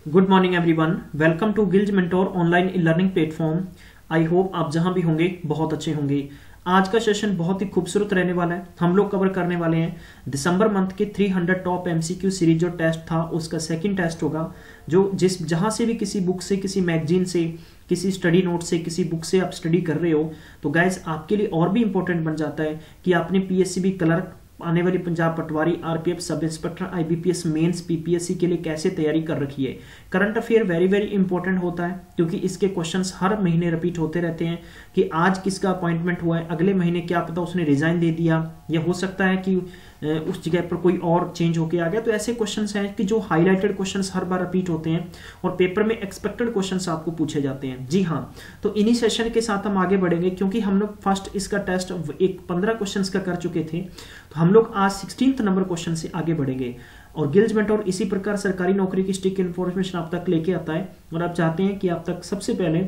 Good morning everyone, welcome to Gillz Mentor online learning platform. I hope आप जहां भी होंगे बहुत अच्छे होंगे। आज का सेशन बहुत ही खूबसूरत रहने वाला है। हम लोग कवर करने वाले हैं दिसंबर मंथ के 300 टॉप एमसीक्यू सीरीज जो टेस्ट था उसका सेकंड टेस्ट होगा, जो जहां से भी किसी बुक से, किसी मैगजीन से, किसी स्टडी नोट से, किसी बुक से आप स्टडी कर रहे हो तो गाइस आपके लिए और भी इंपॉर्टेंट बन जाता है कि आपने पीएससीबी क्लर्क, आने वाली Punjab patwari, RPF sub inspector, IBPS mains, PPSC के लिए कैसे तैयारी कर रखी है। Current affair very very important होता है क्योंकि इसके क्वेश्चंस हर महीने रिपीट होते रहते हैं कि आज किसका अपॉइंटमेंट हुआ है, अगले महीने क्या पता उसने रिजाइन दे दिया या हो सकता है कि उस जगह पर कोई और चेंज होके आ गया। तो ऐसे क्वेश्चंस हैं कि जो हाईलाइटेड क्वेश्चंस हर बार रिपीट होते हैं और पेपर में एक्सपेक्टेड क्वेश्चंस आपको पूछे जाते हैं। जी हाँ, तो इन्हीं सेशन के साथ हम आगे बढ़ेंगे क्योंकि हम लोग फर्स्ट इसका टेस्ट एक 15 क्वेश्चंस का कर चुके थे, तो हम लोग आज 16th नंबर क्वेश्चन से आगे बढ़ेंगे। और गिल्ज मेंटोर इसी प्रकार सरकारी नौकरी की स्टिक इन्फॉर्मेशन आप तक लेके आता है और आप चाहते हैं कि आप तक सबसे पहले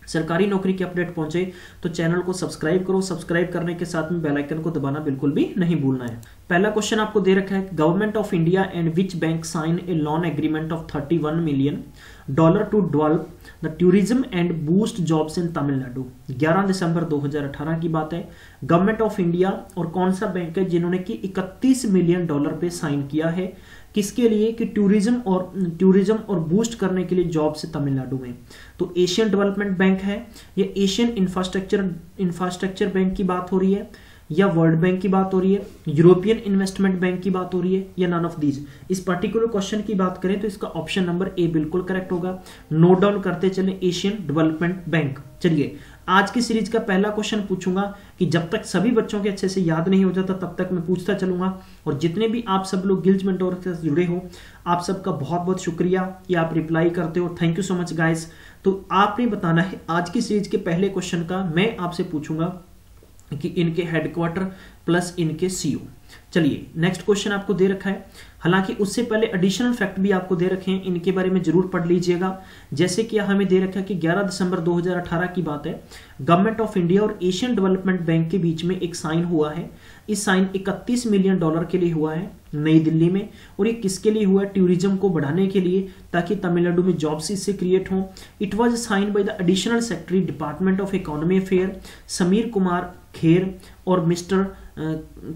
सरकारी नौकरी की अपडेट पहुंचे तो चैनल को सब्सक्राइब करो। सब्सक्राइब करने के साथ में बेल आइकन को दबाना बिल्कुल भी नहीं भूलना है। पहला क्वेश्चन आपको दे रखा है, government of India and which bank sign a loan agreement of $31 million to develop the tourism and boost jobs in Tamil Nadu. 11 दिसंबर 2018 की बात है। गवर्नमेंट ऑफ इंडिया और कौन सा बैंक है जिन्होंने कि $31 मिलियन पे साइन किया है, किसके लिए कि टूरिज्म और बूस्ट करने के लिए जॉब्स तमिलनाडु में। तो एशियन डेवलपमेंट बैंक है या एशियन इंफ्रास्ट्रक्चर बैंक की बात हो रही है या वर्ल्ड बैंक की बात हो रही है, यूरोपियन इन्वेस्टमेंट बैंक की बात हो रही है या नन ऑफ दीज। इस पर्टिकुलर क्वेश्चन की बात करें तो इसका ऑप्शन नंबर ए बिल्कुल करेक्ट होगा। नोट डाउन करते चले, एशियन डेवलपमेंट बैंक। चलिए आज की सीरीज का पहला क्वेश्चन पूछूंगा कि जब तक सभी बच्चों के अच्छे से याद नहीं हो जाता तब तक मैं पूछता चलूंगा। और जितने भी आप सब लोग गिल्ज मेंटोर से जुड़े हो आप सबका बहुत बहुत शुक्रिया कि आप रिप्लाई करते हो। Thank you so much guys. तो आपने बताना है आज की सीरीज के पहले क्वेश्चन का, मैं आपसे पूछूंगा कि इनके हेडक्वार्टर प्लस इनके सीईओ। चलिए नेक्स्ट क्वेश्चन आपको दे रखा है, हालांकि उससे पहले एडिशनल फैक्ट भी आपको दे रखे हैं, इनके बारे में जरूर पढ़ लीजिएगा। जैसे कि हमें दे रखा है कि 11 दिसंबर 2018 की बात है, गवर्नमेंट ऑफ इंडिया और एशियन डेवलपमेंट बैंक के बीच में एक साइन हुआ है। इस साइन $31 मिलियन के लिए हुआ है नई दिल्ली में। और ये किसके लिए हुआ है? टूरिज्म को बढ़ाने के लिए, ताकि तमिलनाडु में जॉब्स इससे क्रिएट हो। It was sign by the additional secretary department of economy affair Sameer Kumar Kher और मिस्टर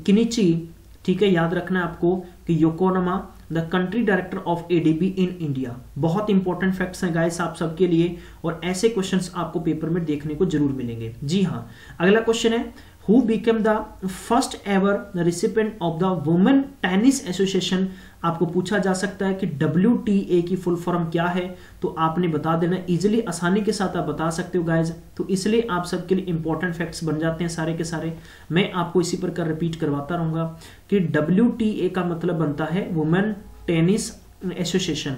किनिची। ठीक है, याद रखना है आपको कि Yokonama the country director of ADB in India. बहुत इंपॉर्टेंट फैक्ट्स हैं गाइस आप सबके लिए और ऐसे क्वेश्चंस आपको पेपर में देखने को जरूर मिलेंगे। जी हाँ, अगला क्वेश्चन है, who became the first ever recipient of the women tennis association. आपको पूछा जा सकता है कि WTA की फुल फॉर्म क्या है, तो आपने बता देना इजीली, आसानी के साथ आप बता सकते हो गाइज। तो इसलिए आप सबके लिए इंपॉर्टेंट फैक्ट्स बन जाते हैं सारे के सारे। मैं आपको इसी प्रकार रिपीट करवाता रहूंगा कि WTA का मतलब बनता है women tennis association.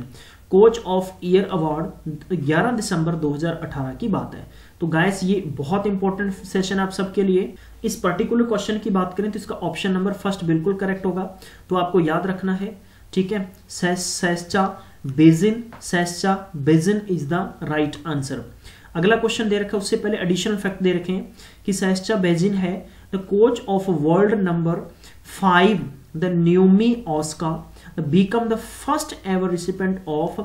Coach of year award 11 दिसंबर 2018 की बात है। तो गाइस ये बहुत इंपॉर्टेंट सेशन आप सबके लिए। इस पर्टिकुलर क्वेश्चन की बात करें तो इसका ऑप्शन नंबर फर्स्ट बिल्कुल करेक्ट होगा, तो आपको याद रखना है। ठीक है, Sascha Bajin is the right answer. अगला क्वेश्चन दे रखा है, उससे पहले एडिशनल फैक्ट दे रखे हैं कि सेस्चा बेजिन है the coach of world number 5 the Naomi Osaka become the first ever recipient of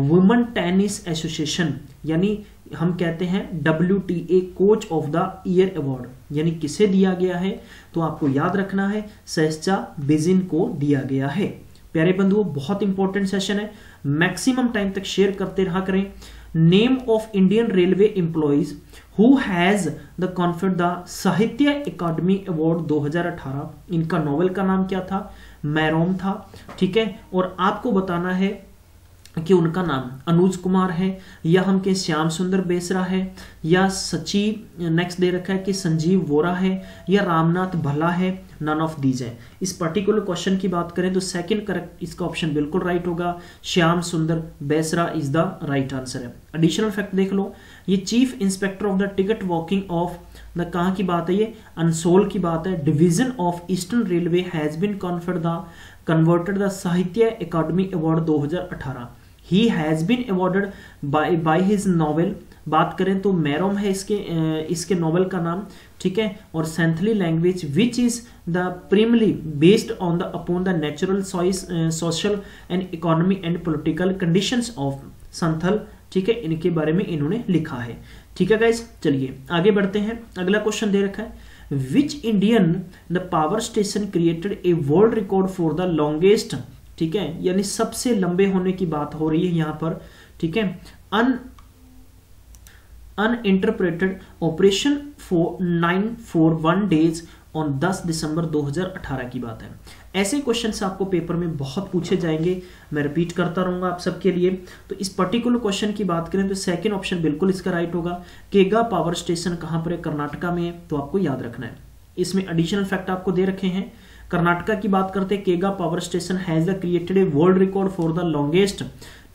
women tennis association, यानी हम कहते हैं WTA coach of the year award, यानी किसे दिया गया है? तो आपको याद रखना है सेस्चा बेजिन को दिया गया है। प्यारे बंधुओं, बहुत इंपॉर्टेंट सेशन है, मैक्सिमम टाइम तक शेयर करते रहा करें। Name of Indian railway employees who has the conferred the Sahitya Akademi award 2018। इनका नॉवेल का नाम क्या था? मैरोम था। ठीक है, और आपको बताना है कि उनका नाम अनुज कुमार है या हम के श्याम सुंदर बेसरा है या सचिव, नेक्स्ट दे रखा है कि संजीव वोरा है या रामनाथ भला है, नन ऑफ दीज है। इस पर्टिकुलर क्वेश्चन की बात करें तो सेकंड करेक्ट इसका ऑप्शन बिल्कुल राइट होगा, Shyam Sundar Besra is the right answer है। एडिशनल फैक्ट देख लो, ये chief inspector of the ticket walking of the कहाँ की बात है? ये अनसोल की बात है। Division of eastern railway has been converted the Sahitya Akademi award 2018। He has been awarded by his novel बात करें तो मैरोम है इसके नोवेल का नाम, ठीक है। और Santhali language which is the primarily based on the upon the natural social and economy and political conditions of Santhal, ठीक है, इनके बारे में इन्होंने लिखा है, ठीक है गाइस। चलिए आगे बढ़ते हैं। अगला क्वेश्चन दे रखा है which Indian the power station created a world record for the longest, ठीक है, यानी सबसे लंबे होने की बात हो रही है यहां पर, ठीक है। Uninterrupted operation for 941 days on 10 दिसंबर 2018 की बात है। ऐसे क्वेश्चंस आपको पेपर में बहुत पूछे जाएंगे, मैं रिपीट करता रहूंगा आप सबके लिए। तो इस पर्टिकुलर क्वेश्चन की बात करें तो सेकंड ऑप्शन बिल्कुल इसका राइट होगा। केगा पावर स्टेशन कहां पर है? कर्नाटका में है, तो आपको याद रखना है। इसमें एडिशनल फैक्ट आपको दे रखे हैं। कर्नाटका की बात करते हैं, Kaiga power station has the created a world record for the longest,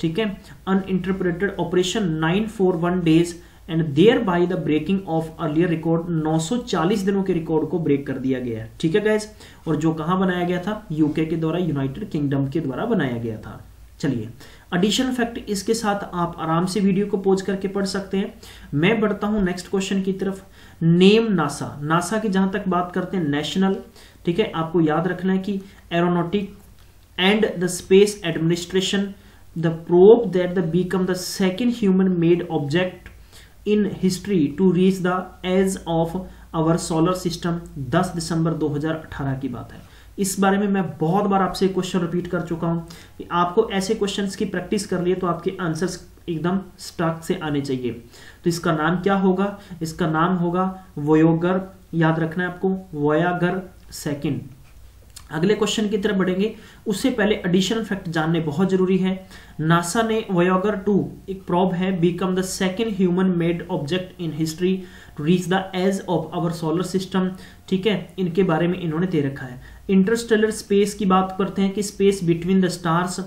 ठीक है, uninterrupted operation 941 days and thereby the breaking of earlier record. 940 दिनों के रिकॉर्ड को ब्रेक कर दिया गया है, ठीक है गाइस। और जो कहां बनाया गया था? यूके के द्वारा, यूनाइटेड किंगडम के द्वारा बनाया गया था। चलिए एडिशनल फैक्ट इसके साथ आप आराम से वीडियो को पॉज करके पढ़ सकते हैं। मैं बढ़ता हूं नेक्स्ट क्वेश्चन की तरफ। Name NASA. नासा की जहां तक बात करते हैं नेशनल, ठीक है, आपको याद रखना है कि aeronautic and the space administration the probe that the become the second human made object in history to reach the edge of our solar system. 10 दिसंबर 2018 की बात है। इस बारे में मैं बहुत बार आपसे क्वेश्चन रिपीट कर चुका हूं कि आपको ऐसे क्वेश्चंस की प्रैक्टिस कर लिए तो आपके आंसर्स एकदम स्टॉक से आने चाहिए। तो इसका नाम क्या होगा? इसका नाम होगा वोयागर, याद रखना है आपको, वोयागर सेकंड। अगले क्वेश्चन की तरफ बढ़ेंगे, उससे पहले एडिशनल फैक्ट जानने बहुत जरूरी है। नासा ने वोयागर 2 एक प्रोब है, become the second human made object in history to reach the edge of our solar system, ठीक है, इनके बारे में इन्होंने दे रखा है। इंटरस्टेलर स्पेस की बात करते हैं कि स्पेस बिटवीन द स्टार्स,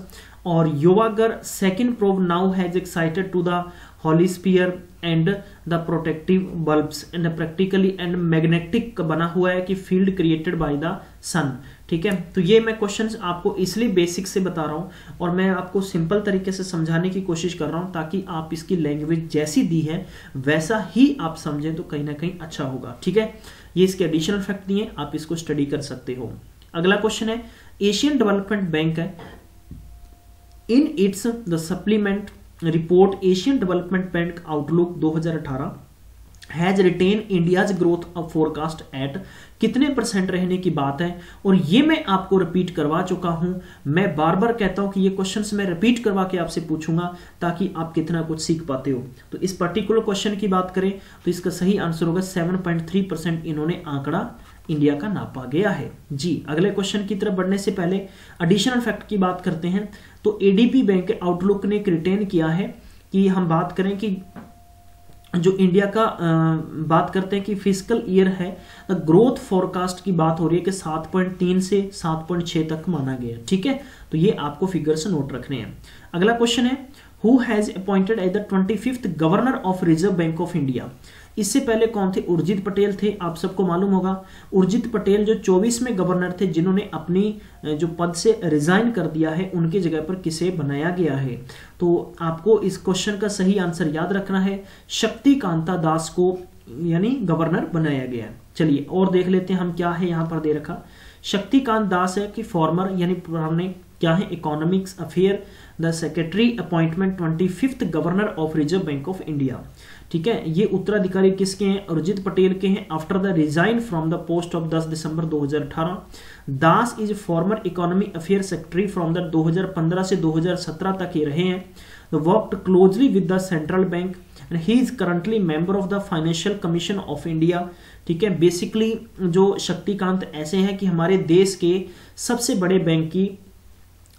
और Voyager second probe now has exited to the heliosphere and the protective bubbles and practically and magnetic बना हुआ है कि field created by the sun, ठीक है। तो ये मैं क्वेश्चंस आपको इसलिए बेसिक से बता रहा हूं और मैं आपको सिंपल तरीके से समझाने की कोशिश कर रहा हूं ताकि आप इसकी लैंग्वेज जैसी दी है वैसा ही आप समझें तो कहीं ना कहीं अच्छा होगा, ठीक है। ये इसके एडिशनल फैक्ट दिए, आप इसको स्टडी कर सकते हो। अगला क्वेश्चन है, एशियन डेवलपमेंट बैंक है, in its the supplement report Asian development bank outlook 2018 has written India's growth forecast at, कितने % रहने की बात है। और ये मैं आपको रिपीट करवा चुका हूं, मैं बार बार कहता हूं कि ये क्वेश्चंस मैं रिपीट करवा के आपसे पूछूंगा ताकि आप कितना कुछ सीख पाते हो। तो इस पर्टिकुलर क्वेश्चन की बात करें तो इसका सही आंसर होगा 7.3% इन्होंने आंकड़ा इंडिया का नापा गया है जी। अगले क्वेश्चन की तरफ बढ़ने से पहले एडिशनल फैक्ट की बात करते हैं। तो एडीपी बैंक के आउटलुक ने रिटेन किया है कि हम बात करें कि जो इंडिया का बात करते हैं कि फिस्कल ईयर है, ग्रोथ फोरकास्ट की बात हो रही है कि 7.3 से 7.6 तक माना गया, ठीक है। तो ये आपको फिगर्स नोट रखने हैं। अगला क्वेश्चन है, who has appointed as the 25th governor of reserve bank of India. इससे पहले कौन थे? उर्जित पटेल थे, आप सबको मालूम होगा। उर्जित पटेल जो 24वें गवर्नर थे जिन्होंने अपनी जो पद से रिजाइन कर दिया है, उनकी जगह पर किसे बनाया गया है? तो आपको इस क्वेश्चन का सही आंसर याद रखना है, शक्तिकांता दास को यानी गवर्नर बनाया गया है। चलिए और देख लेते हैं हम क्या है यहाँ पर दे रखा। शक्तिकांत दास है कि फॉर्मर यानी पुराने क्या है, economics affair the secretary appointment 25th governor of reserve bank of India, ठीक है। ये उत्तराधिकारी किसके हैं? उर्जित पटेल के हैं after the resign from the post of 10 दिसंबर 2018। दास is farmer economy affair secretary from the 2015 से 2017 तक ये रहे हैं। Worked closely with the central bank and he is currently member of the financial commission of India, ठीक है। Basically जो शक्तिकांत ऐसे हैं कि हमारे देश के सबसे बड़े बैंक की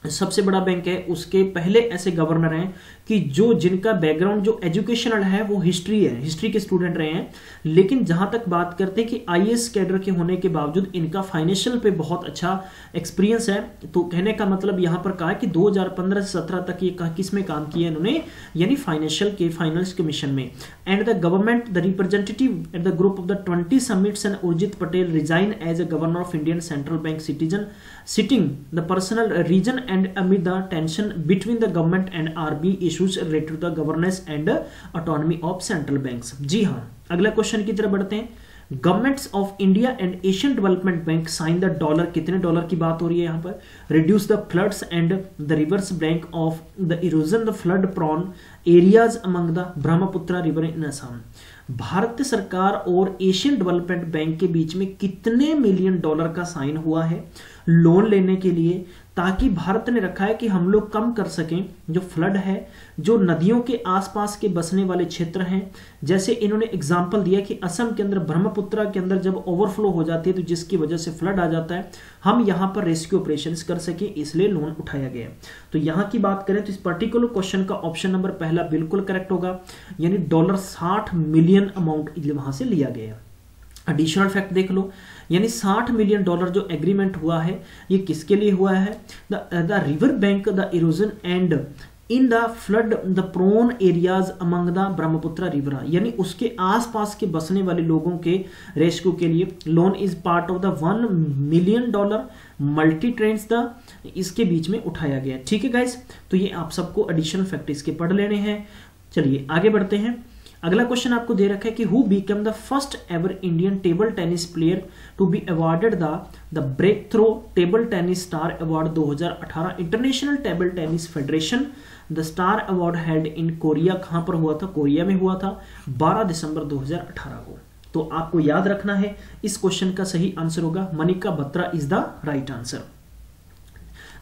सबसे बड़ा बैंक है उसके पहले ऐसे गवर्नर हैं कि जो जिनका बैकग्राउंड जो एजुकेशनल है वो हिस्ट्री है, हिस्ट्री के स्टूडेंट रहे हैं। लेकिन जहां तक बात करते हैं कि आईएएस कैडर के होने के बावजूद इनका फाइनेंशियल पे बहुत अच्छा एक्सपीरियंस है। तो कहने का मतलब यहां पर कहा कि 2015 से 17 तक ये किस में काम किया इन्होंने, यानी फाइनेंशियल के फाइनेंस कमीशन में। And the government the representative at the group of the 20 summits and Urjit Patel resign as a governor of Indian central bank citizen sitting the personal reason and amid the tension between the government and RBI issues related to the governance and autonomy of central banks। जी हाँ, अगला question की तरफ बढ़ते हैं। Governments of India and Asian development bank sign the dollar, कितने dollar की बात हो रही है यहाँ पर, reduce the floods and the rivers bank of the erosion the flood prone areas among the Brahmaputra river in Assam. Bharat सरकार और एशियन डेवलपमेंट बैंक के बीच में कितने मिलियन डॉलर का साइन हुआ है लोन लेने के लिए, ताकि भारत ने रखा है कि हम लोग कम कर सकें जो फ्लड है, जो नदियों के आसपास के बसने वाले क्षेत्र हैं। जैसे इन्होंने एग्जांपल दिया कि असम के अंदर ब्रह्मपुत्रा के अंदर जब ओवरफ्लो हो जाती है तो जिसकी वजह से फ्लड आ जाता है, हम यहां पर रेस्क्यू ऑपरेशंस कर सकें, इसलिए लोन उठाया गया। तो यहां की बात करें तो इस पर्टिकुलर क्वेश्चन का ऑप्शन नंबर पहला बिल्कुल करेक्ट होगा, यानी $60 मिलियन अमाउंट वहां से लिया गया। एडिशनल फैक्ट देख लो, यानी $60 मिलियन जो एग्रीमेंट हुआ है ये किसके लिए हुआ है, the river bank the erosion and in the flood the prone areas among the Brahmaputra river, यानी उसके आसपास के बसने वाले लोगों के रेस्क्यू के लिए। Loan is part of the $1 million multi trends the इसके बीच में उठाया गया। ठीक है गाइस, तो ये आप सबको एडिशनल फैक्ट इसके पढ़ लेने हैं। चलिए आगे बढ़ते हैं। अगला क्वेश्चन आपको दे रखा है कि who become the first ever Indian table tennis player to be awarded the breakthrough table tennis star award 2018 international table tennis federation the star award held in Korea. कहां पर हुआ था, कोरिया में हुआ था 12 दिसंबर 2018 को। तो आपको याद रखना है, इस क्वेश्चन का सही आंसर होगा Manika Batra is the right answer.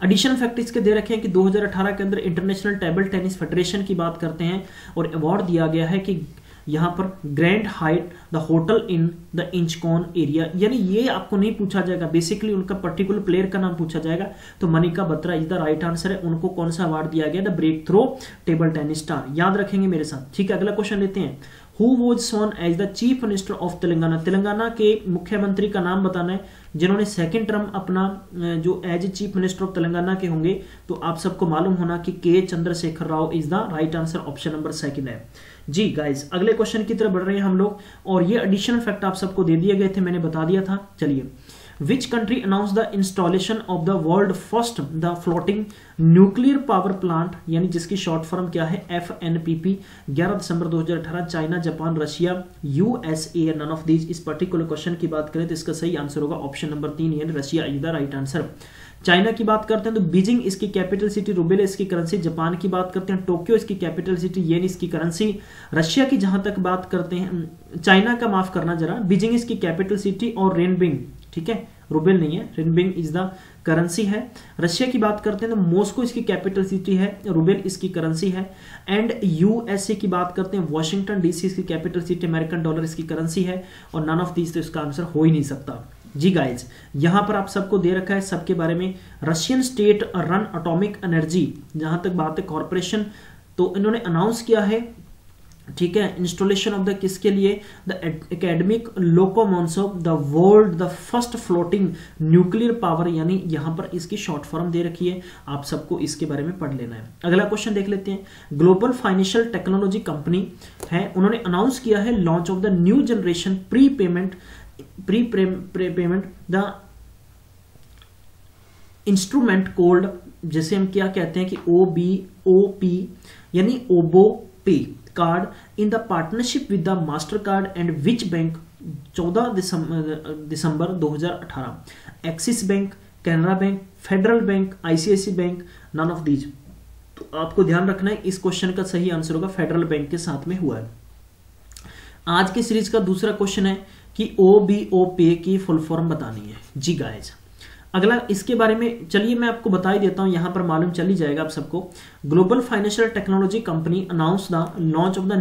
Additional fact इसके दे रखे हैं कि 2018 के अंदर इंटरनेशनल टेबल टेनिस फेडरेशन की बात करते हैं और अवार्ड दिया गया है कि यहां पर Grand Hyatt the hotel in the Incheon area, यानी ये आपको नहीं पूछा जाएगा, बेसिकली उनका पर्टिकुलर प्लेयर का नाम पूछा जाएगा। तो Manika Batra is the right answer है। उनको कौन सा अवार्ड दिया गया, the breakthrough table tennis star, याद रखेंगे मेरे साथ। ठीक है, अगला क्वेश्चन लेते हैं। Who was sworn as the chief minister of Telangana, Telangana के मुख्यमंत्री का नाम बताना है जिन्होंने सेकंड टर्म अपना जो as chief minister of Telangana के होंगे। तो आप सबको मालूम होना कि K Chandrashekar Rao is the right answer, option number 2 है। जी गाइस, अगले क्वेश्चन की तरफ बढ़ रहे हैं हम लोग, और ये एडिशनल फैक्ट आप सबको दे दिए गए थे, मैंने बता दिया था। चलिए, Which country announced the installation of the world first the floating nuclear power plant, यानी जिसकी शॉर्ट फॉर्म क्या है, FNPP, 11 दिसंबर 2018। China, Japan, Russia, USA, none of these. इस पर्टिकुलर क्वेश्चन की बात करें तो इसका सही आंसर होगा ऑप्शन नंबर 3, यानी Russia is the right answer. China की बात करते हैं तो बीजिंग इसकी कैपिटल सिटी, रुबेल इसकी करेंसी। जापान की बात करते हैं टोक्यो इसकी कैपिटल सिटी, येन इसकी करेंसी। रशिया की जहां तक बात करते हैं, चाइना का माफ करना जरा, बीजिंग इसकी कैपिटल सिटी और रेनबिंग, ठीक है, रुबेल नहीं है, रेनबिंग इज द करेंसी है। रशिया की बात करते हैं तो मॉस्को इसकी कैपिटल सिटी है, रुबेल इसकी करेंसी है। एंड यूएसए की बात करते हैं, वॉशिंगटन डीसी इसकी कैपिटल सिटी, अमेरिकन डॉलर इसकी करेंसी है, और नन ऑफ दीज, तो इसका आंसर हो ही नहीं सकता। जी गाइज, यहां पर आप सबको दे रखा है सबके बारे में। Russian state run atomic energy, जहां तक बात है कॉर्पोरेशन, तो इन्होंने अनाउंस किया है, ठीक है, इंस्टॉलेशन ऑफ द किसके लिए, the academic locomotive the world the first floating nuclear power, यानी यहां पर इसकी शॉर्ट फॉर्म दे रखी है, आप सबको इसके बारे में पढ़ लेना है। अगला क्वेश्चन देख लेते हैं। ग्लोबल फाइनेंशियल टेक्नोलॉजी कंपनी है, उन्होंने अनाउंस किया है launch of the new generation pre payment the instrument code, जैसे हम क्या कहते हैं कि OBOP, यानी Obopay card in the partnership with the MasterCard and which bank, 14 दिसंबर 2018। Axis bank, Canara bank, federal bank, ICICI bank, none of these. तो आपको ध्यान रखना है, इस क्वेश्चन का सही आंसर होगा फेडरल बैंक के साथ में हुआ है। आज की सीरीज का दूसरा क्वेश्चन है कि OBOP की फुल फॉर्म बतानी है। जी गाइज, अगला इसके बारे में चलिए मैं आपको बता ही देता हूं, यहां पर मालूम चल ही जाएगा आप सबको। Global financial technology company announce the launch of the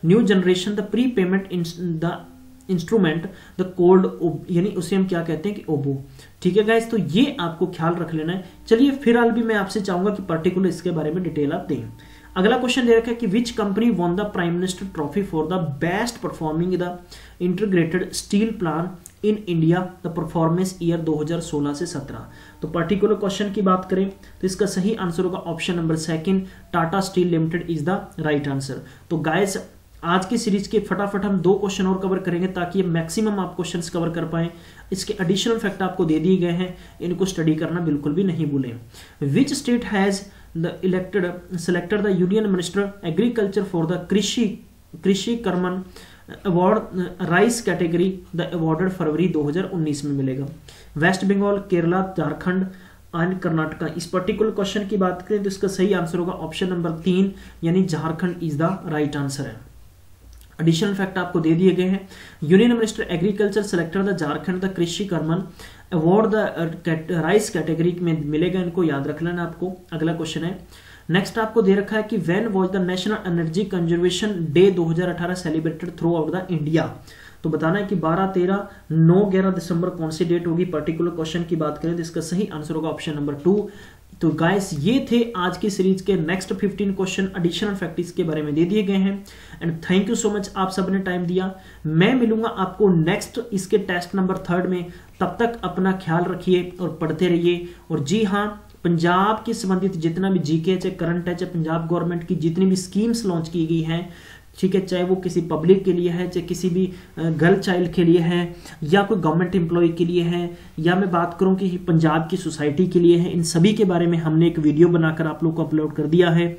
new generation the pre payment the instrument the code, यानी उसे हम क्या कहते हैं कि ओबो। ठीक है गाइज, तो ये आपको ख्याल रख लेना है। चलिए फिलहाल भी मैं आपसे चाहूंगा कि पर्टिकुलर इसके बारे में डिटेल आप दें। अगला क्वेश्चन दे रखा है कि which company won the prime minister trophy for the best performing the integrated steel plant in India the performance year 2016 से 17। तो पर्टिकुलर क्वेश्चन की बात करें तो इसका सही आंसर होगा option number 2, Tata steel limited is the right answer. तो गाइस, आज की सीरीज के फटाफट हम 2 क्वेश्चन और कवर करेंगे ताकि मैक्सिमम आप क्वेश्चंस कवर कर पाएं। इसके एडिशनल फैक्ट आपको दे दिए गए हैं, इनको स्टडी करना बिल्कुल भी नहीं भूलें। Which state has selected the Union Minister Agriculture for the Krishi Karman award rice category, the awarded फरवरी 2019 में मिलेगा। वेस्ट बंगाल, केरला, झारखंड एंड कर्नाटका। इस पर्टिकुलर क्वेश्चन की बात करें तो इसका सही आंसर होगा ऑप्शन नंबर 3 यानी Jharkhand is the right answer है। एडिशनल फैक्ट आपको दे दिए गए हैं। Union minister agriculture selected the Jharkhand the Krishi Karman award the rice category में मिलेगा, इनको याद रख लेना आपको। अगला क्वेश्चन है, नेक्स्ट आपको दे रखा है कि when was the national energy conservation day 2018 celebrated through out the India. तो बताना है कि 12, 13, 9, 11 दिसंबर कौन सी डेट होगी। पर्टिकुलर क्वेश्चन की बात करें तो इसका सही आंसर होगा ऑप्शन नंबर 2। तो गाइस ये थे आज की सीरीज के नेक्स्ट 15 क्वेश्चन, एडिशनल फैक्ट इसके बारे में दे दिए गए हैं। And thank you so much, आप सबने टाइम दिया। मैं मिलूंगा आपको नेक्स्ट इसके टेस्ट नंबर 3 में। तब तक अपना ख्याल रखिए और पढ़ते रहिए। और जी हाँ, पंजाब के संबंधित जितना भी जीके चाहे करंट है, चाहे पंजाब गवर्नमेंट की जितनी भी स्कीम्स लॉन्च की गई हैं, ठीक है, चाहे वो किसी पब्लिक के लिए है, चाहे किसी भी गर्ल चाइल्ड के लिए है, या कोई गवर्नमेंट एम्प्लॉय के लिए है, या मैं बात करूं कि पंजाब की सोसाइटी के लिए है, इन सभी के बारे में हमने एक वीडियो बनाकर आप लोग को अपलोड कर दिया है।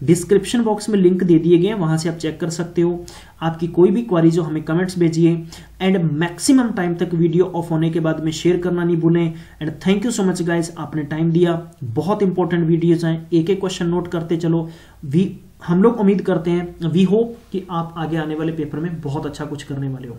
डिस्क्रिप्शन बॉक्स में लिंक दे दिए गए हैं, वहां से आप चेक कर सकते हो। आपकी कोई भी क्वारीज हो हमें कमेंट्स भेजिए। एंड मैक्सिमम टाइम तक वीडियो ऑफ होने के बाद में शेयर करना नहीं भूलें। And thank you so much guys, आपने टाइम दिया। बहुत इंपॉर्टेंट वीडियोज हैं, एक एक क्वेश्चन नोट करते चलो। हम लोग उम्मीद करते हैं, वी होप कि आप आगे आने वाले पेपर में बहुत अच्छा कुछ करने वाले हो।